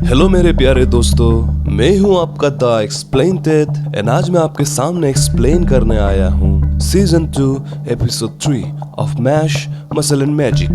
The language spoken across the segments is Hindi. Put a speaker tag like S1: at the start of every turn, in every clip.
S1: हेलो मेरे प्यारे दोस्तों, मैं हूं आपका द एक्सप्लेनेड एंड आज मैं आपके सामने एक्सप्लेन करने आया हूं season 2 episode 3 of Mash muscle and magic.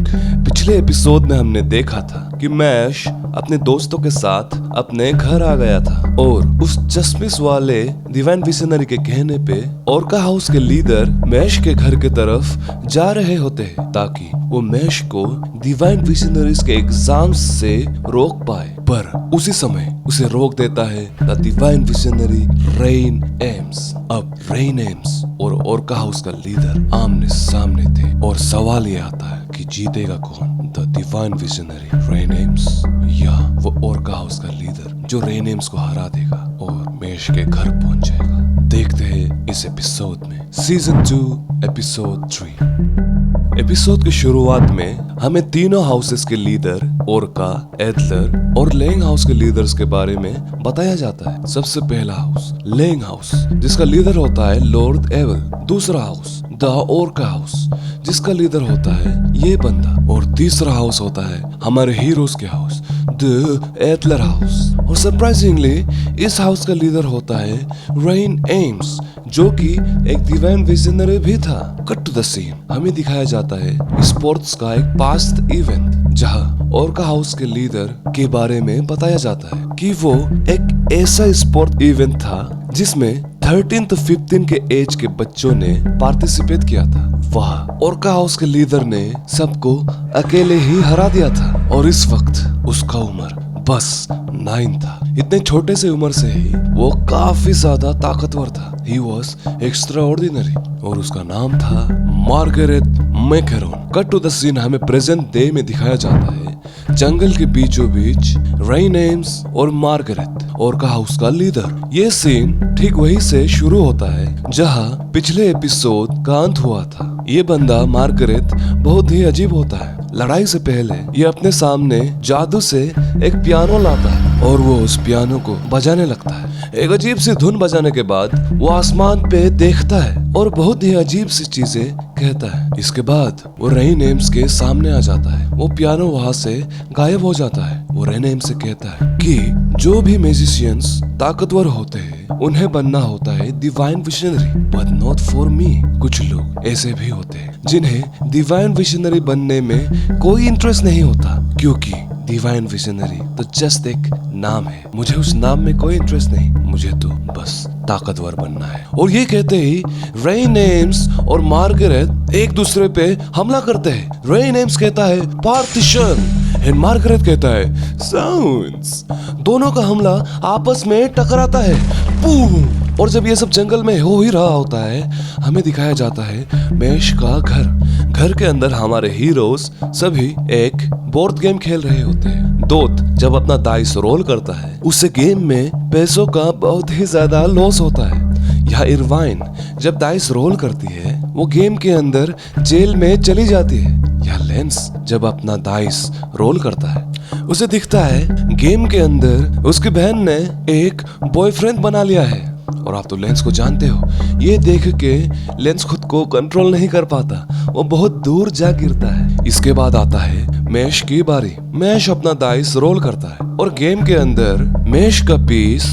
S1: पिछले एपिसोड में हमने देखा था कि मैश अपने दोस्तों के साथ अपने घर आ गया था और उस चश्मिश वाले डिवाइन विजनरी के कहने पे ओरका हाउस के लीडर मैश के घर के तरफ जा रहे होते हैं ताकि वो मैश को डिवाइन विजनरीज के एग्जाम्स से रोक पाए, पर उसी समय उसे रोक देता है the divine visionary rain AIIMS. अब रेन एम्स और ओरका हाउस का लीडर आमने सामने थे और सवाल ये आता है कि जीतेगा कौन, the divine visionary rain AIIMS या वो ओरका हाउस का लीडर जो रेन एम्स को हरा देगा और मैश के घर पहुंच जाएगा। देखते हैं इस एपिसोड में, सीजन 2 एपिसोड 3। एपिसोड की शुरुआत में हमें तीनों हाउसेस के लीडर ओरका, एडलर और लेंग हाउस के लीडर्स के बारे में बताया जाता है। सबसे पहला हाउस लेंग हाउस जिसका लीडर होता है लॉर्ड एवल। दूसरा हाउस द ओरका हाउस जिसका लीडर होता है ये बंदा। और तीसरा हाउस होता है हमारे हीरोज के हाउस द एडलर हाउस। और सरप्राइजिंगली इस हाउस का लीडर होता है रेन एम्स जो कि एक डिवाइन विजनरी भी था। कट टू द सीन, हमें दिखाया जाता है स्पोर्ट्स का एक पास्ट इवेंट जहां ओरका हाउस के लीडर के बारे में बताया जाता है कि वो एक ऐसा स्पोर्ट इवेंट था जिसमें 13 to 15 के एज के बच्चों ने पार्टिसिपेट किया था। वह ओरका हाउस के लीडर ने सबको अकेले ही हरा दिया था और इस वक्त उसका उम्र बस 9 था। इतने छोटे से उम्र से ही वो काफी ज्यादा ताकतवर था। He was extraordinary और उसका नाम था Margaret McCarron. Cut to the scene, हमें प्रेजेंट डे में दिखाया जाता है जंगल के बीचों बीच रेन एम्स और मार्गरेट ओरका हाउस का लीडर। ये सीन ठीक वही से शुरू होता है जहां पिछले एपिसोड का अंत हुआ था। ये बंदा मार्गरेट बहुत ही अजीब होता है। लड़ाई से पहले ये अपने सामने जादू से एक पियानो लाता है और वो उस पियानो को बजाने लगता है। एक अजीब सी धुन बजाने के बाद वो आसमान पे देखता है और बहुत ही अजीब सी चीजें कहता है। इसके बाद वो रेन एम्स के सामने आ जाता है। वो पियानो वहां से गायब हो जाता है। वो रेन एम्स से कहता है कि जो भी म्यूजिशियंस ताकतवर होते हैं उन्हें बनना होता है divine visionary, but not for me. कुछ लोग ऐसे भी होते हैं जिन्हें डिवाइन विजनरी बनने में कोई इंटरेस्ट नहीं होता क्योंकि डिवाइन विजनरी तो जस्ट एक नाम है। मुझे उस नाम में कोई इंटरेस्ट नहीं, मुझे तो बस ताकतवर बनना है। और ये कहते ही रेन एम्स और मार्गरेट एक दूसरे पे हमला करते हैं। रेन एम्स कहता है पार्टीशन एंड मार्गरेट कहता है साउंड्स। दोनों का हमला आपस में टकराता है, बूम। और जब ये सब जंगल में हो ही रहा होता है हमें दिखाया जाता है मैश का घर के अंदर हमारे हीरोज सभी एक बोर्ड गेम खेल रहे होते हैं। दोस्त जब अपना डाइस रोल करता है उसे गेम में पैसों का बहुत ही ज्यादा लॉस होता है। यहाँ इरवाइन जब डाइस रोल करती है वो गेम के अंदर जेल में चली जाती है। यहाँ लेंस जब अपना डाइस रोल करता है उसे दिखता है गेम के अंदर उसकी बहन ने एक बॉयफ्रेंड बना लिया है। और आप तो लेंस को जानते हो, ये देख के लेंस खुद को कंट्रोल नहीं कर पाता, वो बहुत दूर जा गिरता है। इसके बाद आता है मैश की बारी। मैश अपना डाइस रोल करता है और गेम के अंदर मैश का पीस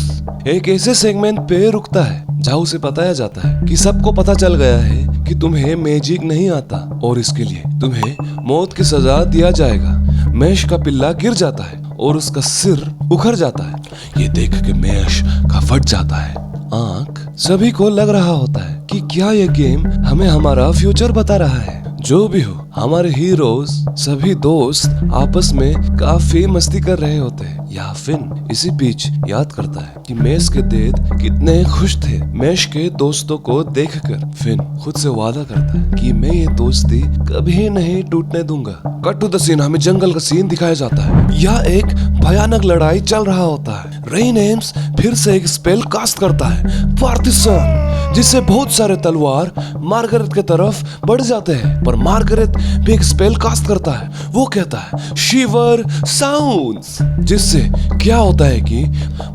S1: एक ऐसे सेगमेंट पे रुकता है जहाँ उसे बताया जाता है कि सबको पता चल गया है कि तुम्हें मैजिक नहीं आता और इसके लिए तुम्हें मौत की सजा दिया जाएगा। मैश का पिल्ला गिर जाता है और उसका सिर उखड़ जाता है। ये देख के मैश का फट जाता है आंख। सभी को लग रहा होता है कि क्या ये गेम हमें हमारा फ्यूचर बता रहा है। जो भी हो, हमारे हीरोज सभी दोस्त आपस में काफी मस्ती कर रहे होते हैं। या फिन इसी बीच याद करता है कि मैश के डेड कितने खुश थे। मैश के दोस्तों को देखकर फिन खुद से वादा करता है कि मैं ये दोस्ती कभी नहीं टूटने दूंगा। कट टू द सीन, हमें जंगल का सीन दिखाया जाता है। यह एक भयानक लड़ाई चल रहा होता है। रेन एम्स फिर से एक स्पेल कास्ट करता है पार्टीशन, जिससे बहुत सारे तलवार मार्गरेट के तरफ बढ़ जाते हैं। पर मार्गरेट भी एक स्पेल कास्ट करता है। वो कहता है शिवर साउंड्स, जिससे क्या होता है कि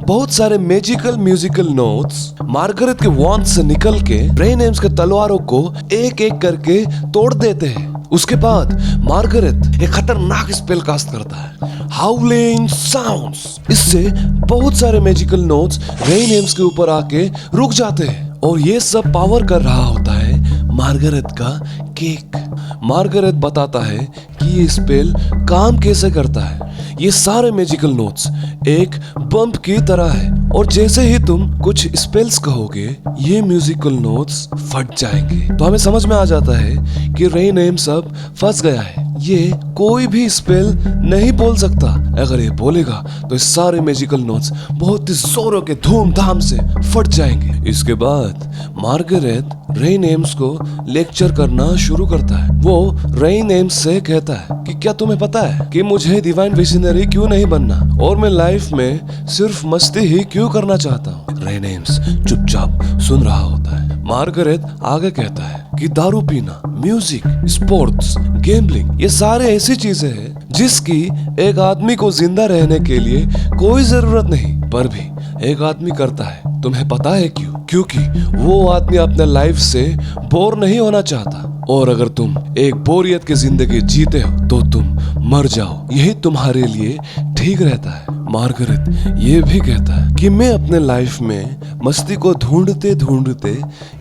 S1: बहुत सारे मैजिकल म्यूजिकल नोट्स मार्गरेट के वॉन्ड से निकल के रेन एम्स के तलवारों को एक एक करके तोड़ देते हैं उसके बाद मार्गरेट एक खतरनाक स्पेल कास्ट करता है, हाउलिंग साउंड्स। इससे बहुत सारे मैजिकल नोट्स रेन एम्स के ऊपर आके रुक जाते हैं और ये सब पावर कर रहा होता है मार्गरेट का केक। मार्गरेट बताता है कि ये स्पेल काम कैसे करता है। ये सारे मैजिकल नोट्स एक बम्प की तरह है और जैसे ही तुम कुछ स्पेल्स कहोगे ये म्यूजिकल नोट्स फट जाएंगे। तो हमें समझ में आ जाता है कि रेन एम्स अब फंस गया है। ये कोई भी स्पेल नहीं बोल सकता। अगर ये बोलेगा तो इस सारे मैजिकल नोट्स बहुत ही जोरों के धूमधाम से फट जाएंगे। इसके बाद मार्गरेट रेन एम्स को लेक्चर करना शुरू करता है। वो रेन एम्स से कहता है कि क्या तुम्हें पता है कि मुझे डिवाइन विजनरी क्यों नहीं बनना और मैं लाइफ में सिर्फ मस्ती ही क्यों करना चाहता हूँ। रेन एम्स चुपचाप सुन रहा होता है। मार्गरेट आगे कहता है कि दारू पीना, म्यूजिक, स्पोर्ट्स, गैम्बलिंग ये सारे ऐसी चीजें हैं जिसकी एक आदमी को जिंदा रहने के लिए कोई जरूरत नहीं, पर भी एक आदमी करता है। तुम्हें पता है क्यों? क्योंकि वो आदमी अपने लाइफ से बोर नहीं होना चाहता और अगर तुम एक बोरियत की जिंदगी जीते हो तो तुम मर जाओ, यही तुम्हारे लिए ठीक रहता है। मार्गरेट ये भी कहता है कि मैं अपने लाइफ में मस्ती को ढूंढते ढूंढते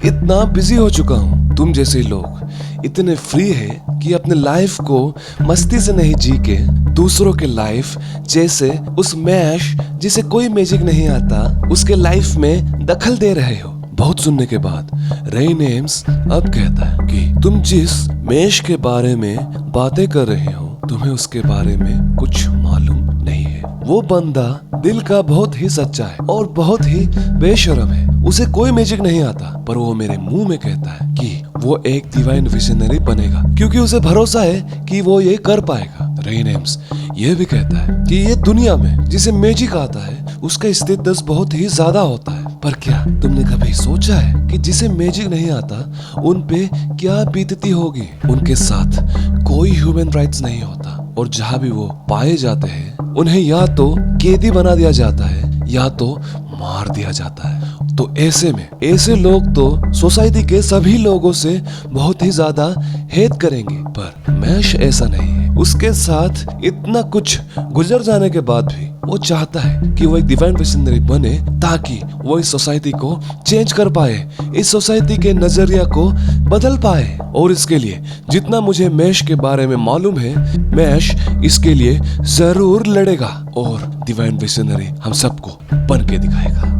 S1: इतना बिजी हो चुका हूँ। तुम जैसे लोग इतने फ्री है कि अपने लाइफ को मस्ती से नहीं जी के दूसरों के लाइफ जैसे उस मैश जिसे कोई मैजिक नहीं आता उसके लाइफ में दखल दे रहे हो। बहुत सुनने के बाद रेन एम्स अब कहता है कि तुम जिस मैश के बारे में बातें कर रहे हो तुम्हें उसके बारे में कुछ मालूम नहीं है। वो बंदा दिल का बहुत ही सच्चा है और बहुत ही बेशर्म है। उसे कोई मैजिक नहीं आता, पर वो मेरे मुंह में कहता है कि वो एक डिवाइन विजनरी बनेगा क्योंकि उसे भरोसा है कि वो ये कर पाएगा। रेन एम्स ये भी कहता है कि ये दुनिया में जिसे मैजिक आता है उसका स्टेटस बहुत ही ज्यादा होता है, पर क्या तुमने कभी सोचा है कि जिसे मैजिक नहीं आता उन पे क्या बीतती होगी? उनके साथ कोई ह्यूमन राइट्स नहीं होता और जहाँ भी वो पाए जाते हैं उन्हें या तो कैदी बना दिया जाता है या तो मार दिया जाता है। तो ऐसे में ऐसे लोग तो सोसाइटी के सभी लोगों से बहुत ही ज्यादा हेट करेंगे, पर मैश ऐसा नहीं है। उसके साथ इतना कुछ गुजर जाने के बाद भी वो चाहता है कि वो एक डिवाइन विजनरी बने ताकि वो इस सोसाइटी को चेंज कर पाए, इस सोसाइटी के नजरिया को बदल पाए। और इसके लिए जितना मुझे मैश के बारे में मालूम है, मैश इसके लिए जरूर लड़ेगा और डिवाइन विजनरी हम सबको बन के दिखाएगा।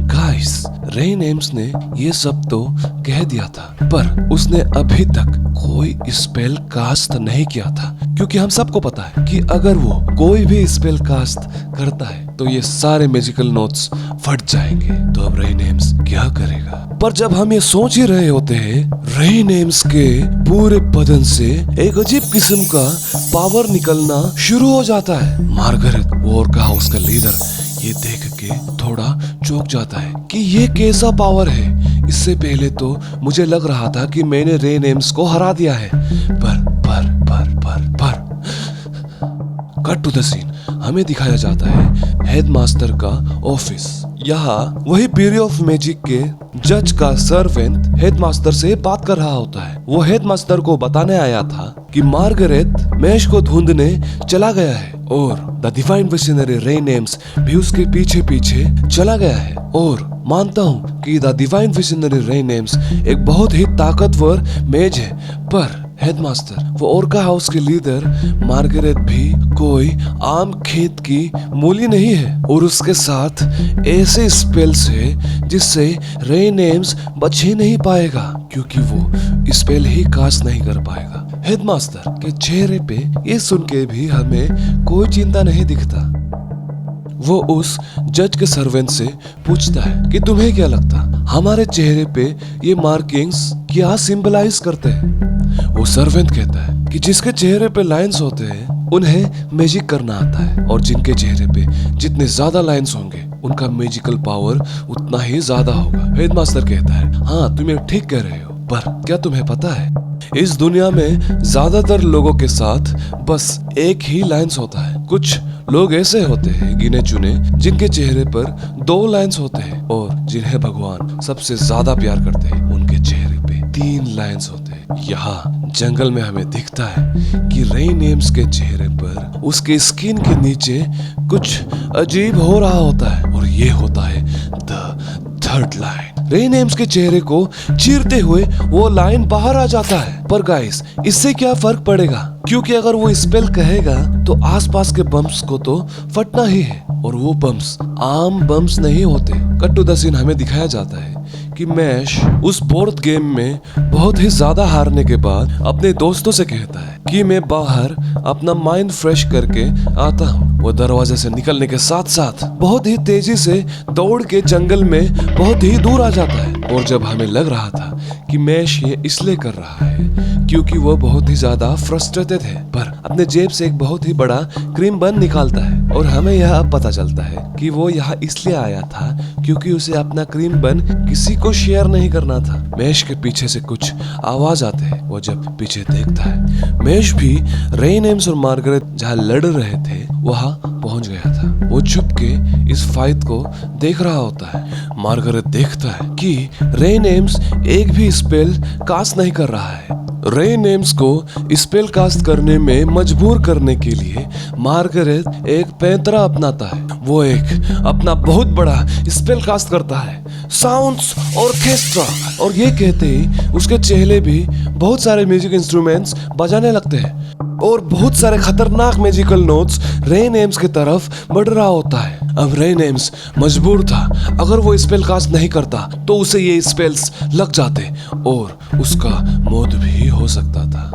S1: गाइस, रेन एम्स ने ये सब तो कह दिया था, पर उसने अभी तक कोई स्पेल कास्ट नहीं किया था क्योंकि हम सबको पता है कि अगर वो कोई भी स्पेल कास्ट करता है तो ये सारे मैजिकल नोट्स फट जाएंगे। तो अब रेन एम्स क्या करेगा? पर जब हम ये सोच ही रहे होते हैं, रेन एम्स के पूरे बदन से एक अजीब किस्म का पावर निकलना शुरू हो जाता है। मार्गरेट वॉर का हाउस का लीडर ये देख के थोड़ा चौंक जाता है कि ये कैसा पावर है। इससे पहले तो मुझे लग रहा था कि मैंने रेन एम्स को हरा दिया है, पर कट टू द सीन हमें दिखाया जाता है हेडमास्टर का ऑफिस। यहाँ वही ब्यूरो ऑफ मैजिक के जज का सर्वेंट हेडमास्टर से बात कर रहा होता है। वो हेडमास्टर को बताने आया था कि मार्गरेट मैश को ढूंढने चला गया है और the divine visionary rain AIIMS भी उसके पीछे पीछे चला गया है। और मानता हूँ कि the divine visionary rain AIIMS एक बहुत ही ताकतवर मेज है, पर हेडमास्टर वो ओरका हाउस के लीडर मार्गरेट भी कोई आम खेत की मूली नहीं है और उसके साथ ऐसे स्पेल्स है जिससे रेन एम्स बच ही नहीं पाएगा क्योंकि वो स्पेल ही कास्ट नहीं कर पाएगा। हेडमास्टर के चेहरे पे ये सुन के भी हमें कोई चिंता नहीं दिखता। वो उस जज के सर्वेंट से पूछता है कि तुम्हें क्या लगता हमारे चेहरे पे ये मार्किंग्स क्या सिंबलाइज करते हैं? वो सर्वेंट कहता है कि जिसके चेहरे पे लाइंस होते हैं उन्हें मैजिक करना आता है और जिनके चेहरे पे जितने ज्यादा लाइंस होंगे उनका मैजिकल पावर उतना ही ज्यादा होगा। हेडमास्टर कहता है हाँ तुम ठीक कह रहे हो, पर क्या तुम्हें पता है इस दुनिया में ज्यादातर लोगों के साथ बस एक ही लाइंस होता है। कुछ लोग ऐसे होते हैं गिने चुने जिनके चेहरे पर 2 लाइंस होते हैं और जिन्हें भगवान सबसे ज्यादा प्यार करते हैं उनके चेहरे पे 3 लाइंस होते हैं। यहाँ जंगल में हमें दिखता है कि रेन एम्स के चेहरे पर उसके स्किन के नीचे कुछ अजीब हो रहा होता है और ये होता है the third line. Rain AIIMS के चेहरे को चीरते हुए वो लाइन बाहर आ जाता है। पर गाइस, इससे क्या फर्क पड़ेगा, क्योंकि अगर वो स्पेल कहेगा तो आसपास के बम्स को तो फटना ही है और वो बम्स आम बम्स नहीं होते। कट टू द सीन हमें दिखाया जाता है कि मैश उस बोर्ड गेम में बहुत ही ज्यादा हारने के बाद अपने दोस्तों से कहता है कि मैं बाहर अपना माइंड फ्रेश करके आता हूँ। वो दरवाजे से निकलने के साथ साथ बहुत ही तेजी से दौड़ के जंगल में बहुत ही दूर आ जाता है। और जब हमें लग रहा था कि मैश ये इसलिए कर रहा है क्योंकि वो बहुत ही ज्यादा फ्रस्ट्रेटेड है, पर अपने जेब से एक बहुत ही बड़ा क्रीम बन निकालता है और हमें यह अब पता चलता है कि वो यहाँ इसलिए आया था क्योंकि उसे अपना क्रीम बन किसी को शेयर नहीं करना था। मैश के पीछे से कुछ आवाज आते हैं। वो जब पीछे देखता है, मैश भी रेन एम्स और मार्गरेट जहाँ लड़ रहे थे वहाँ पहुंच गया था। वो छुप के इस फाइट को देख रहा होता है। मार्गरेट देखता है कि रेन एम्स एक भी स्पेल कास्ट नहीं कर रहा है। रेन एम्स को स्पेल कास्ट करने में मजबूर करने के लिए मार्गरेट एक पैंतरा अपनाता है। वो एक अपना बहुत बड़ा स्पेल कास्ट करता है, साउंड्स ऑर्केस्ट्रा, और ये कहते ही उसके चेहरे भी बहुत सारे म्यूजिक इंस्ट्रूमेंट्स बजाने लगते हैं और बहुत सारे खतरनाक मैजिकल नोट्स रेन एम्स की तरफ बढ़ रहा होता है। अब रेन एम्स मजबूर था, अगर वो स्पेल कास्ट नहीं करता तो उसे ये स्पेल्स लग जाते और उसका मौत भी हो सकता था।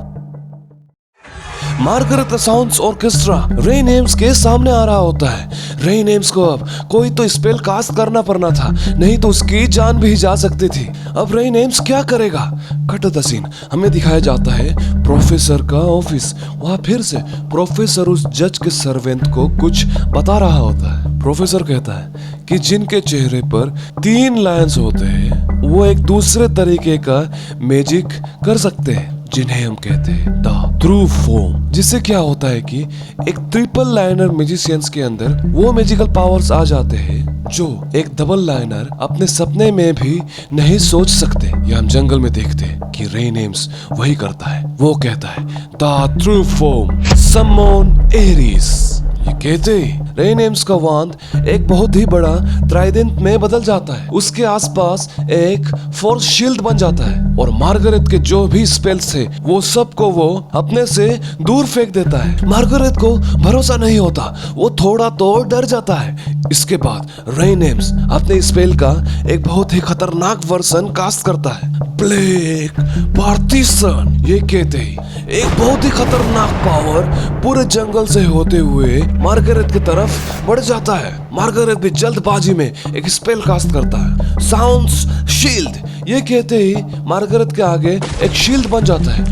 S1: मार्गरेट का साउंड्स ऑर्केस्ट्रा रेन एम्स के सामने आ रहा होता है। रेन एम्स को अब कोई तो स्पेल कास्ट करना पड़ना था, नहीं तो उसकी जान भी जा सकती थी। अब रेन एम्स क्या करेगा? कट द सीन हमें दिखाया जाता है प्रोफेसर का ऑफिस। वहाँ फिर से प्रोफेसर उस जज के सर्वेंट को कुछ बता रहा होता है। प्रोफेसर कहता है कि जिनके चेहरे पर 3 लाइन्स होते हैं वो एक दूसरे तरीके का मैजिक कर सकते हैं, जिन्हें हम कहते हैं द ट्रू फॉर्म। जिससे क्या होता है कि एक ट्रिपल लाइनर मैजिशियंस के अंदर वो मैजिकल पावर्स आ जाते हैं जो एक डबल लाइनर अपने सपने में भी नहीं सोच सकते। ये हम जंगल में देखते हैं कि रेन एम्स वही करता है। वो कहता है the true form summon Eris. ये कहते ही रेन एम्स का वांड एक बहुत ही बड़ा ट्राइडेंट में बदल जाता है। उसके आसपास एक फोर्स शील्ड बन जाता है और मार्गरेट के जो भी स्पेल्स थे वो सबको वो अपने से दूर फेंक देता है। मार्गरेट को भरोसा नहीं होता, वो थोड़ा तो डर जाता है। इसके बाद रेन एम्स अपने स्पेल का एक बहुत ही खतरनाक वर्जन कास्ट करता है, ब्लैक पार्टीशन। ये कहते ही एक बहुत ही खतरनाक पावर पूरे जंगल से होते हुए मार्गरेट की तरफ बढ़ जाता है। मार्गरेट भी जल्दबाजी में एक स्पेल कास्ट करता है, साउंड्स शील्ड। ये कहते ही मार्गरेट के आगे एक शील्ड बन जाता है।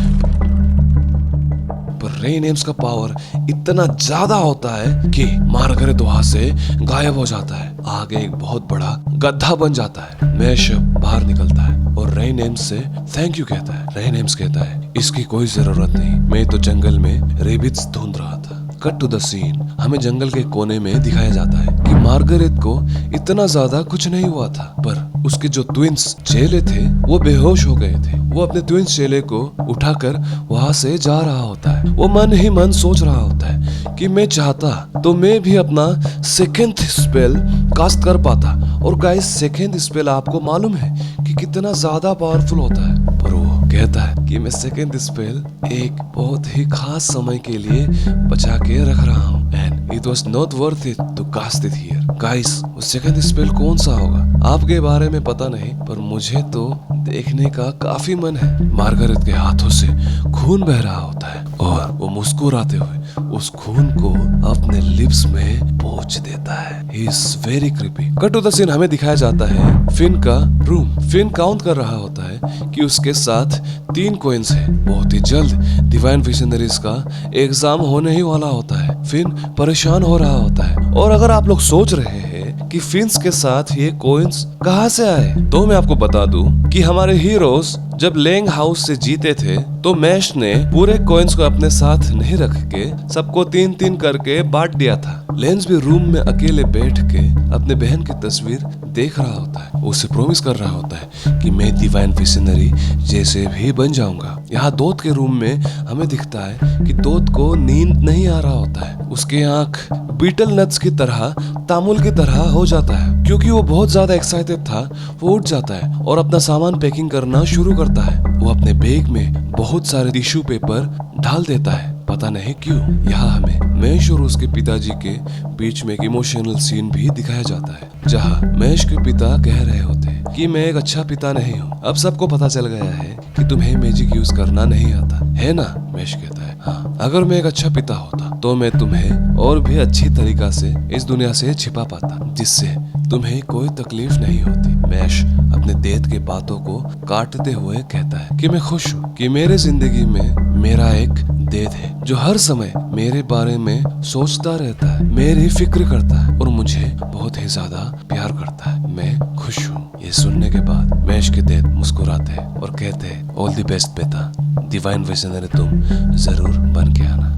S1: पर रेन एम्स का पावर इतना ज्यादा होता है कि मार्गरेट वहां से गायब हो जाता है। आगे एक बहुत बड़ा गड्ढा बन जाता है। मैश बाहर निकलता है और रेन एम्स से थैंक यू कहता है। रेन एम्स कहता है इसकी कोई जरूरत नहीं, मैं तो जंगल में रेबिट्स ढूंढ रहा था। कट टू द सीन हमें जंगल के कोने में दिखाया जाता है कि मार्गरेट को इतना ज्यादा कुछ नहीं हुआ था, पर उसके जो ट्विंस चेले थे वो बेहोश हो गए थे। वो अपने ट्विंस चेले को उठाकर वहां से जा रहा होता है। वो मन ही मन सोच रहा होता है कि मैं चाहता तो मैं भी अपना सेकेंड स्पेल कास्ट कर पाता। और गाइस, सेकेंड स्पेल आपको मालूम है कि कितना ज्यादा पावरफुल होता है, पर वो कहता है कि मैं सेकेंड स्पेल एक बहुत ही खास समय के लिए बचा के रख रहा हूँ and it was not worth it to cast it here. Guys, वो सेकेंड स्पेल कौन सा होगा आपके बारे में पता नहीं, पर मुझे तो देखने का काफी मन है। मार्गरेट के हाथों से खून बह रहा होता है और वो मुस्कुराते हुए उस खून को अपने लिप्स में पोंछ देता है। He is very creepy. Cut to the scene हमें दिखाया जाता है फिन का रूम। फिन काउंट कर रहा होता है कि उसके साथ 3 कॉइन्स है। बहुत ही जल्द डिवाइन विजनरीज का एग्जाम होने ही वाला होता है। फिन परेशान हो रहा होता है। और अगर आप लोग सोच रहे हैं कि फिन्स के साथ ये कॉइन्स कहाँ से आए, तो मैं आपको बता दूं कि हमारे हीरोज जब लेंग हाउस से जीते थे तो मैश ने पूरे कॉइन्स को अपने साथ नहीं रख के सबको 3-3 करके बांट दिया था। लेंस भी रूम में अकेले बैठ के अपने बहन की तस्वीर देख रहा होता है। उसे प्रॉमिस कर रहा होता है कि मैं डिवाइन विजनरी जैसे भी बन जाऊंगा। यहाँ दोत के रूम में हमें दिखता है कि दोत को नींद नहीं आ रहा होता है। उसकी आंख बीटल नट्स की तरह, तामुल की तरह हो जाता है। क्योंकि वो बहुत ज्यादा एक्साइटेड था, वो उठ जाता है और अपना सामान पैकिंग करना शुरू करता है। वो अपने बैग में बहुत सारे टिश्यू पेपर डाल देता है, पता नहीं क्यों। यहाँ हमें मैश और उसके पिताजी के बीच में एक इमोशनल सीन भी दिखाया जाता है, जहाँ मैश के पिता कह रहे होते हैं कि मैं एक अच्छा पिता नहीं हूँ। अब सबको पता चल गया है कि तुम्हें मैजिक यूज करना नहीं आता है ना। मैश कहता है, हाँ, अगर मैं एक अच्छा पिता होता तो मैं तुम्हें और भी अच्छी तरीका से इस दुनिया से छिपा पाता, जिससे तुम्हें कोई तकलीफ नहीं होती। मैश अपने देत के बातों को काटते हुए कहता है कि मैं खुश हूँ कि मेरे जिंदगी में मेरा एक देत है जो हर समय मेरे बारे में सोचता रहता है, मेरी फिक्र करता है और मुझे बहुत ही ज्यादा प्यार करता है। मैं खुश हूँ। ये सुनने के बाद मैश के देत मुस्कुराते हैं और कहते हैं, ऑल द बेस्ट बेटा, डिवाइन विजनरी तुम जरूर बन के आना।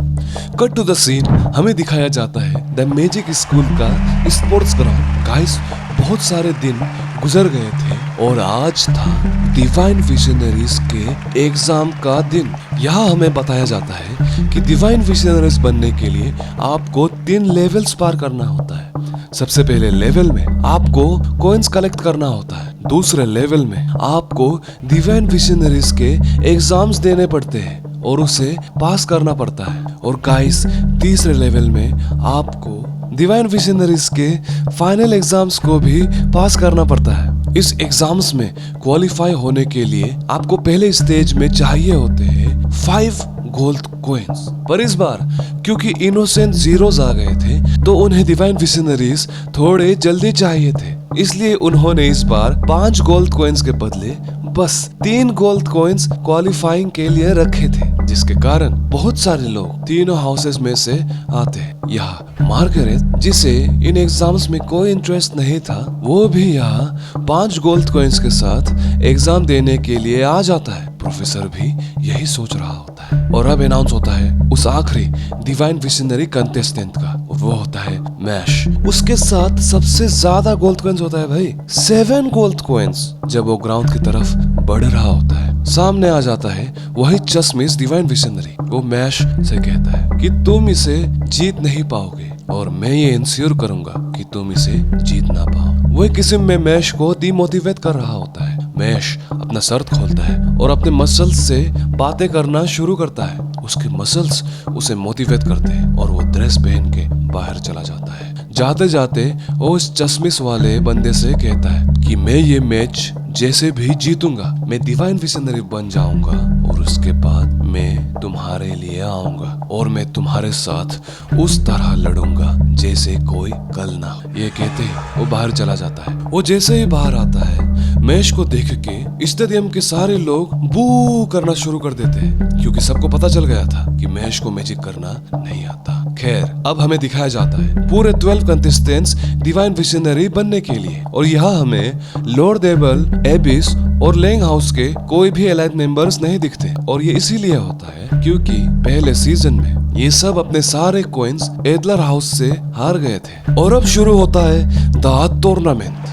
S1: कट टू द सीन, हमें दिखाया जाता है द मैजिक स्कूल का स्पोर्ट्स ग्राउंड। गाइस, बहुत सारे दिन गुजर गए थे और आज था डिवाइन विजनरीज के एग्जाम का दिन। यहाँ हमें बताया जाता है कि डिवाइन विजनरीज बनने के लिए आपको 3 लेवल्स पार करना होता है। सबसे पहले लेवल में आपको कॉइन्स कलेक्ट करना होता है। दूसरे लेवल में आपको डिवाइन विजनरीज के एग्जाम्स देने पड़ते हैं और उसे पास करना पड़ता है। और गाइस, तीसरे लेवल में आपको डिवाइन विजनरीज के फाइनल एग्जाम्स को भी पास करना पड़ता है। इस एग्जाम्स में क्वालिफाई होने के लिए आपको पहले स्टेज में चाहिए होते हैं 5 गोल्ड कॉइन्स। पर इस बार क्योंकि इनोसेंट जीरोस आ गए थे तो उन्हें डिवाइन विजनरीज थोड़े जल्दी चाहिए थे, इसलिए उन्होंने इस बार 5 गोल्ड कॉइन्स के बदले बस 3 गोल्ड कॉइन्स क्वालिफाइंग के लिए रखे थे, जिसके कारण बहुत सारे लोग तीनों हाउसेस में से आते हैं। यहाँ मार्गरेट, जिसे इन एग्जाम्स में कोई इंटरेस्ट नहीं था, वो भी यहाँ 5 गोल्ड कॉइन्स के साथ एग्जाम देने के लिए आ जाता है। प्रोफेसर भी यही सोच रहा होता है। और अब अनाउंस होता है उस आखिरी डिवाइन विजनरी कंटेस्टेंट का, वो होता है मैश। उसके साथ सबसे ज्यादा गोल्ड कॉइन्स होता है भाई, 7 गोल्ड कॉइन्स। जब वो ग्राउंड की तरफ बढ़ रहा होता है, सामने आ जाता है वही चश्मिश डिवाइन विजनरी। वो मैश से कहता है कि तुम इसे जीत नहीं पाओगे और मैं ये इंश्योर करूंगा कि तुम इसे जीत ना पाओ। वो किस्म में मैश को डिमोटिवेट कर रहा होता है। मैश अपना शर्ट खोलता है और अपने मसल्स से बातें करना शुरू करता है। उसके मसल्स उसे मोटिवेट करते हैं और वो ड्रेस पहन के बाहर चला जाता है। जाते जाते वो उस चश्मिश वाले बंदे से कहता है कि मैं ये मैच जैसे भी जीतूंगा, मैं डिवाइन विजनरी बन जाऊंगा और उसके बाद मैं तुम्हारे लिए आऊंगा और मैं तुम्हारे साथ उस तरह लड़ूंगा जैसे कोई कल ना हो। ये कहते वो बाहर चला जाता है। वो जैसे ही बाहर आता है, मैश को देख के स्टेडियम के सारे लोग बू करना शुरू कर देते हैं, क्योंकि सबको पता चल गया था कि मैश को मैजिक करना नहीं आता। खैर, अब हमें दिखाया जाता है पूरे 12 कंटेस्टेंट्स डिवाइन विजनरी बनने के लिए। और यहाँ हमें लॉर्ड एबल, एबिस और लेंग हाउस के कोई भी एलाइड मेंबर्स नहीं दिखते। और ये इसीलिए होता है क्योंकि पहले सीजन में ये सब अपने सारे कॉइन्स एडलर हाउस से हार गए थे। और अब शुरू होता है द टूर्नामेंट।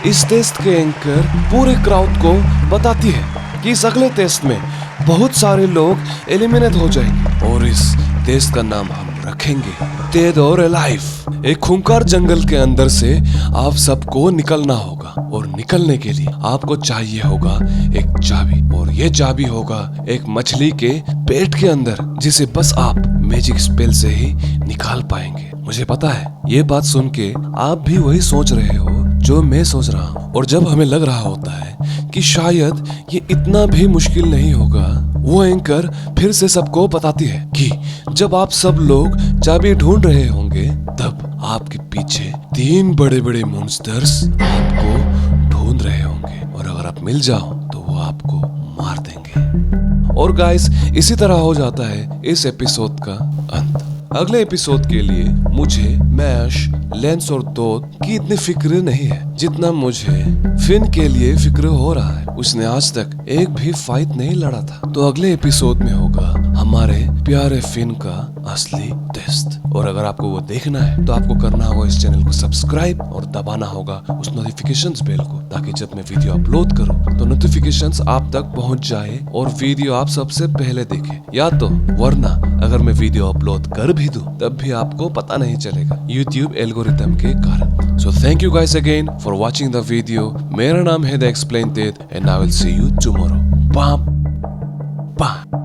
S1: इस टेस्ट के एंकर पूरे क्राउड को बताती है कि इस अगले टेस्ट में बहुत सारे लोग एलिमिनेट हो जाएंगे और इस टेस्ट का नाम हम रखेंगे डेड और अलाइव। एक खूंखार जंगल के अंदर से आप सबको निकलना होगा और निकलने के लिए आपको चाहिए होगा एक चाबी, और ये चाबी होगा एक मछली के पेट के अंदर, जिसे बस आप मैजिक स्पेल से ही निकाल पाएंगे। मुझे पता है ये बात सुन के आप भी वही सोच रहे हो जो मैं सोच रहा हूँ। और जब हमें लग रहा होता है कि शायद ये इतना भी मुश्किल नहीं होगा, वो एंकर फिर से सबको बताती है कि जब आप सब लोग चाबी ढूंढ रहे होंगे तब आपके पीछे 3 बड़े बड़े मॉन्स्टर्स आपको ढूंढ रहे होंगे, और अगर आप मिल जाओ तो वो आपको मार देंगे। और गाइस, इसी तरह हो जाता है इस एपिसोड का अंत। अगले एपिसोड के लिए मुझे मैश, लेंस और दोत की इतनी फिक्र नहीं है जितना मुझे फिन के लिए फिक्र हो रहा है। उसने आज तक एक भी फाइट नहीं लड़ा था। तो अगले एपिसोड में होगा हमारे प्यारे फिन का असली टेस्ट। और अगर आपको वो देखना है तो आपको करना होगा इस चैनल को सब्सक्राइब और दबाना होगा उस नोटिफिकेशंस बेल को, ताकि जब मैं वीडियो अपलोड करूं तो नोटिफिकेशंस आप तक पहुंच जाए और वीडियो आप सबसे पहले देखें। या तो वरना अगर मैं वीडियो अपलोड कर भी दूं तब भी आपको पता नहीं चलेगा YouTube एल्गोरिथम के कारण। So thank you guys again for watching the video. मेरा नाम है the explained it and I will see you tomorrow. Bye bye.